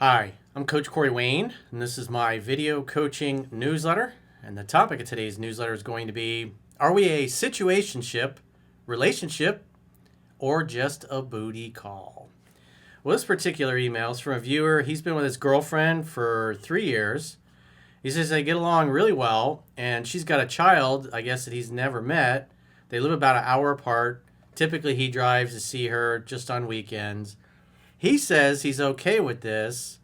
Hi, I'm Coach Corey Wayne, and this is my video coaching newsletter. And the topic of today's newsletter is going to be, are we a situationship, relationship, or just a booty call? Well, this particular email is from a viewer. He's been with his girlfriend for 3 years. He says they get along really well, and she's got a child, I guess, that he's never met. They live about an hour apart. Typically, he drives to see her just on weekends. He says he's okay with this,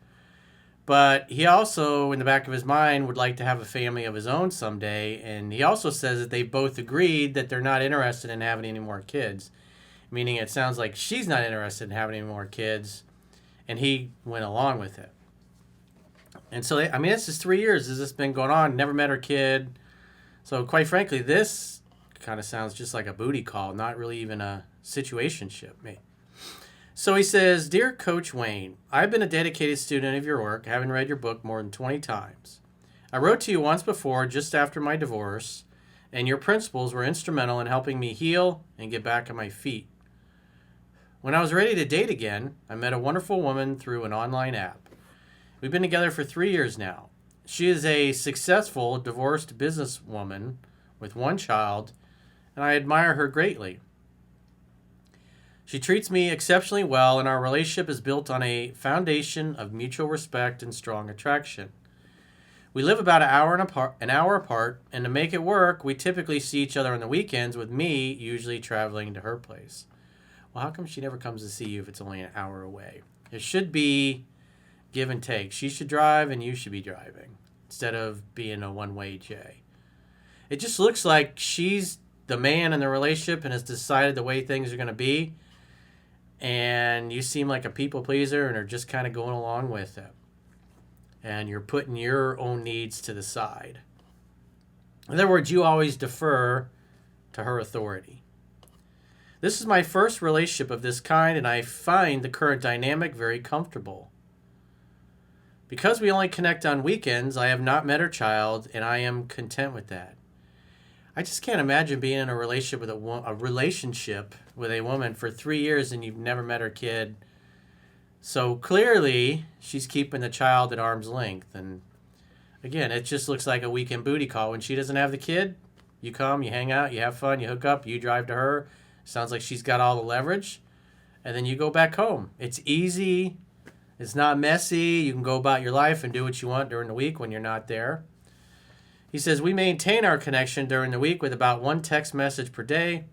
but he also, in the back of his mind, would like to have a family of his own someday. And he also says that they both agreed that they're not interested in having any more kids, meaning it sounds like she's not interested in having any more kids, and he went along with it. And so, this is 3 years. Has this been going on? Never met her kid. So, quite frankly, this kind of sounds just like a booty call, not really even a situationship. So he says, Dear Coach Wayne, I've been a dedicated student of your work, having read your book more than 20 times. I wrote to you once before, just after my divorce, and your principles were instrumental in helping me heal and get back on my feet. When I was ready to date again, I met a wonderful woman through an online app. We've been together for 3 years now. She is a successful divorced businesswoman with one child, and I admire her greatly. She treats me exceptionally well, and our relationship is built on a foundation of mutual respect and strong attraction. We live about an hour apart, and to make it work, we typically see each other on the weekends, with me usually traveling to her place. Well, how come she never comes to see you if it's only an hour away? It should be give and take. She should drive, and you should be driving, instead of being a one-way J. It just looks like she's the man in the relationship and has decided the way things are going to be, and you seem like a people pleaser and are just kind of going along with it. And you're putting your own needs to the side. In other words, you always defer to her authority. This is my first relationship of this kind, and I find the current dynamic very comfortable. Because we only connect on weekends, I have not met her child, and I am content with that. I just can't imagine being in a relationship with a woman for 3 years and you've never met her kid. So clearly, she's keeping the child at arm's length. And again, it just looks like a weekend booty call. When she doesn't have the kid, you come, you hang out, you have fun, you hook up, you drive to her. Sounds like she's got all the leverage. And then you go back home. It's easy. It's not messy. You can go about your life and do what you want during the week when you're not there. He says, we maintain our connection during the week with about one text message per day,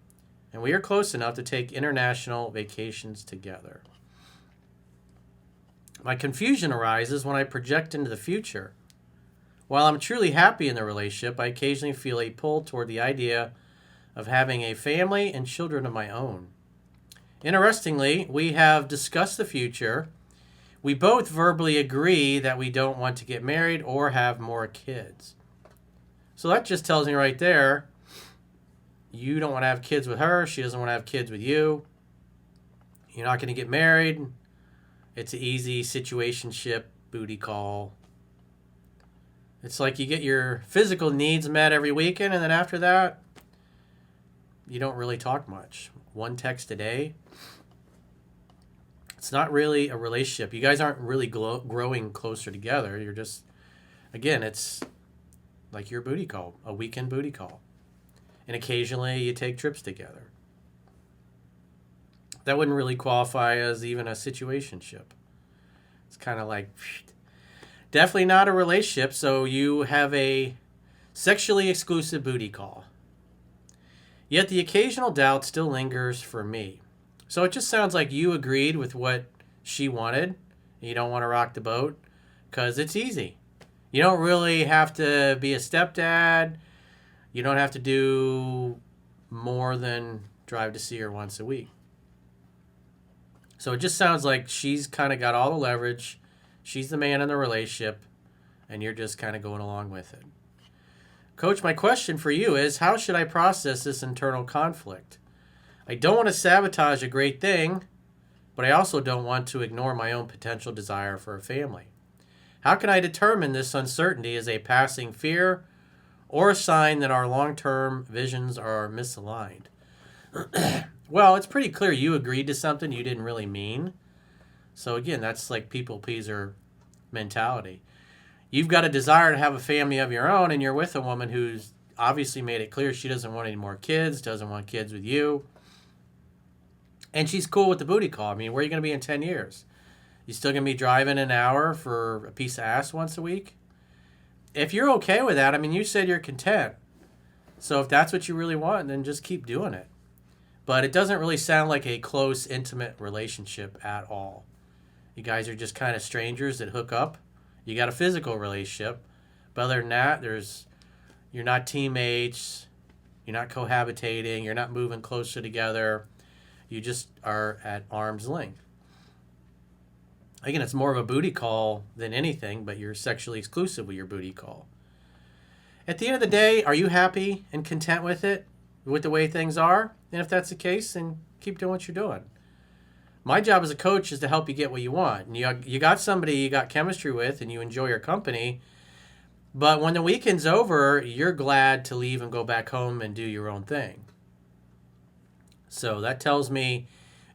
and we are close enough to take international vacations together. My confusion arises when I project into the future. While I'm truly happy in the relationship, I occasionally feel a pull toward the idea of having a family and children of my own. Interestingly, we have discussed the future. We both verbally agree that we don't want to get married or have more kids. So that just tells me right there, you don't want to have kids with her. She doesn't want to have kids with you. You're not going to get married. It's an easy situationship booty call. It's like you get your physical needs met every weekend, and then after that, you don't really talk much. One text a day. It's not really a relationship. You guys aren't really growing closer together. You're just, again, it's like your booty call, a weekend booty call. And occasionally you take trips together. That wouldn't really qualify as even a situationship. It's kind of like, definitely not a relationship, so you have a sexually exclusive booty call. Yet the occasional doubt still lingers for me. So it just sounds like you agreed with what she wanted. You don't want to rock the boat because it's easy. You don't really have to be a stepdad. You don't have to do more than drive to see her once a week. So it just sounds like she's kind of got all the leverage. She's the man in the relationship, and you're just kind of going along with it. Coach, my question for you is, how should I process this internal conflict? I don't want to sabotage a great thing, but I also don't want to ignore my own potential desire for a family. How can I determine this uncertainty as a passing fear or a sign that our long-term visions are misaligned? Well, it's pretty clear you agreed to something you didn't really mean. So again, that's like people pleaser mentality. You've got a desire to have a family of your own, and you're with a woman who's obviously made it clear she doesn't want any more kids, doesn't want kids with you. And she's cool with the booty call. I mean, where are you going to be in 10 years? You still going to be driving an hour for a piece of ass once a week? If you're okay with that, I mean, you said you're content. So if that's what you really want, then just keep doing it. But it doesn't really sound like a close, intimate relationship at all. You guys are just kind of strangers that hook up. You got a physical relationship. But other than that, you're not teammates. You're not cohabitating. You're not moving closer together. You just are at arm's length. Again, it's more of a booty call than anything, but you're sexually exclusive with your booty call. At the end of the day, are you happy and content with it, with the way things are? And if that's the case, then keep doing what you're doing. My job as a coach is to help you get what you want. And you got somebody you got chemistry with and you enjoy your company, but when the weekend's over, you're glad to leave and go back home and do your own thing. So that tells me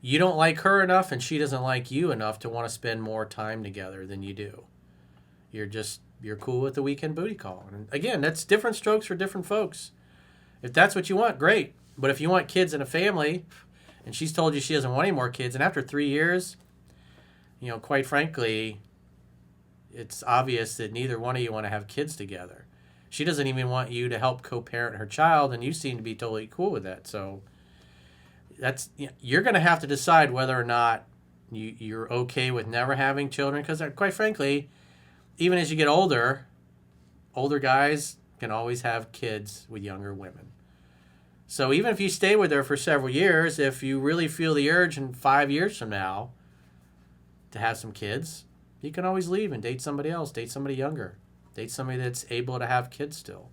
you don't like her enough and she doesn't like you enough to want to spend more time together than you do. You're cool with the weekend booty call. And again, that's different strokes for different folks. If that's what you want, great. But if you want kids and a family, and she's told you she doesn't want any more kids, and after 3 years, quite frankly, it's obvious that neither one of you want to have kids together. She doesn't even want you to help co-parent her child, and you seem to be totally cool with that. So you're going to have to decide whether or not you're okay with never having children, because quite frankly, even as you get older guys can always have kids with younger women. So even if you stay with her for several years, if you really feel the urge in 5 years from now to have some kids, you can always leave and date somebody else, date somebody younger, date somebody that's able to have kids still.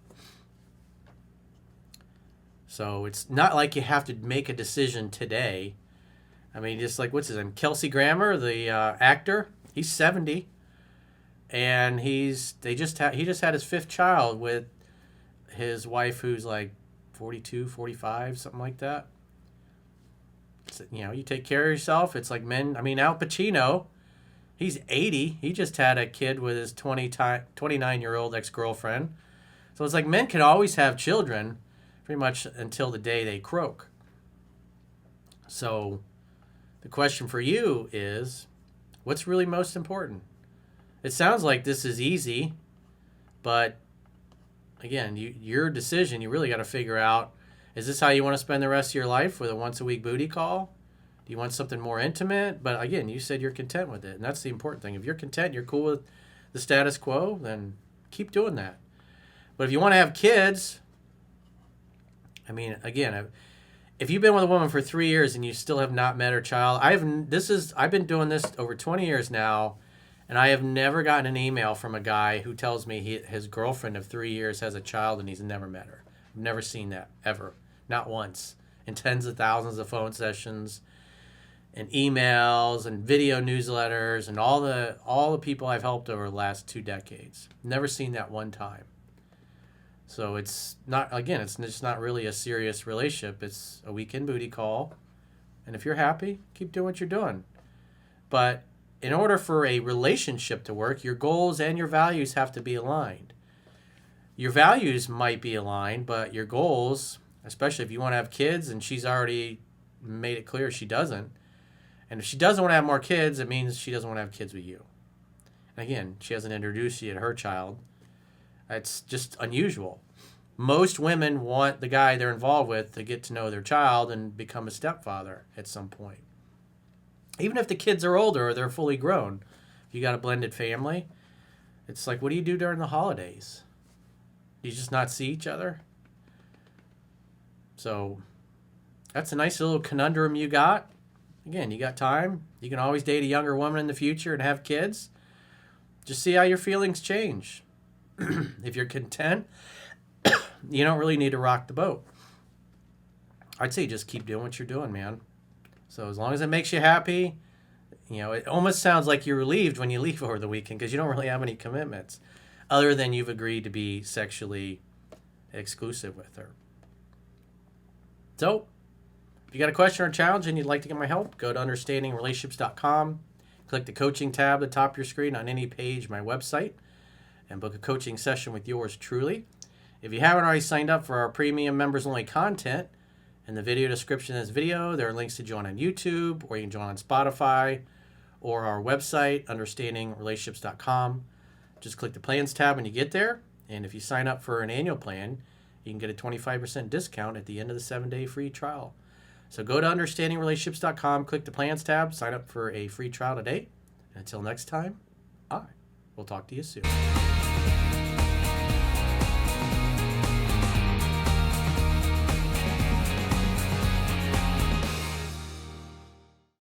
So it's not like you have to make a decision today. I mean, just like, what's his name? Kelsey Grammer, the actor, he's 70. And he just had his 5th child with his wife, who's like 42, 45, something like that. So, you take care of yourself. It's like men. I mean, Al Pacino, he's 80. He just had a kid with his 29-year-old ex-girlfriend. So it's like men can always have children pretty much until the day they croak. So the question for you is, what's really most important? It sounds like this is easy, but again, your decision, you really got to figure out, is this how you want to spend the rest of your life, with a once-a-week booty call? Do you want something more intimate? But again, you said you're content with it, and that's the important thing. If you're content, you're cool with the status quo, then keep doing that. But if you want to have kids, I mean, again, if you've been with a woman for 3 years and you still have not met her child, I've been doing this over 20 years now, and I have never gotten an email from a guy who tells me his girlfriend of 3 years has a child and he's never met her. I've never seen that, ever. Not once. In tens of thousands of phone sessions and emails and video newsletters and all the people I've helped over the last 2 decades. Never seen that one time. So it's just not really a serious relationship. It's a weekend booty call. And if you're happy, keep doing what you're doing. But in order for a relationship to work, your goals and your values have to be aligned. Your values might be aligned, but your goals, especially if you want to have kids and she's already made it clear she doesn't, and if she doesn't want to have more kids, it means she doesn't want to have kids with you. And again, she hasn't introduced you to her child. It's just unusual. Most women want the guy they're involved with to get to know their child and become a stepfather at some point. Even if the kids are older or they're fully grown, if you got a blended family, it's like, what do you do during the holidays? Do you just not see each other? So that's a nice little conundrum you got. Again, you got time. You can always date a younger woman in the future and have kids. Just see how your feelings change. If you're content, you don't really need to rock the boat. I'd say just keep doing what you're doing, man. So as long as it makes you happy, it almost sounds like you're relieved when you leave over the weekend because you don't really have any commitments other than you've agreed to be sexually exclusive with her. So if you got a question or a challenge and you'd like to get my help, go to understandingrelationships.com. Click the coaching tab at the top of your screen on any page of my website and book a coaching session with yours truly. If you haven't already signed up for our premium members only content, in the video description of this video, there are links to join on YouTube, or you can join on Spotify, or our website, understandingrelationships.com. Just click the plans tab when you get there. And if you sign up for an annual plan, you can get a 25% discount at the end of the 7-day free trial. So go to understandingrelationships.com, click the plans tab, sign up for a free trial today. And until next time, I will talk to you soon.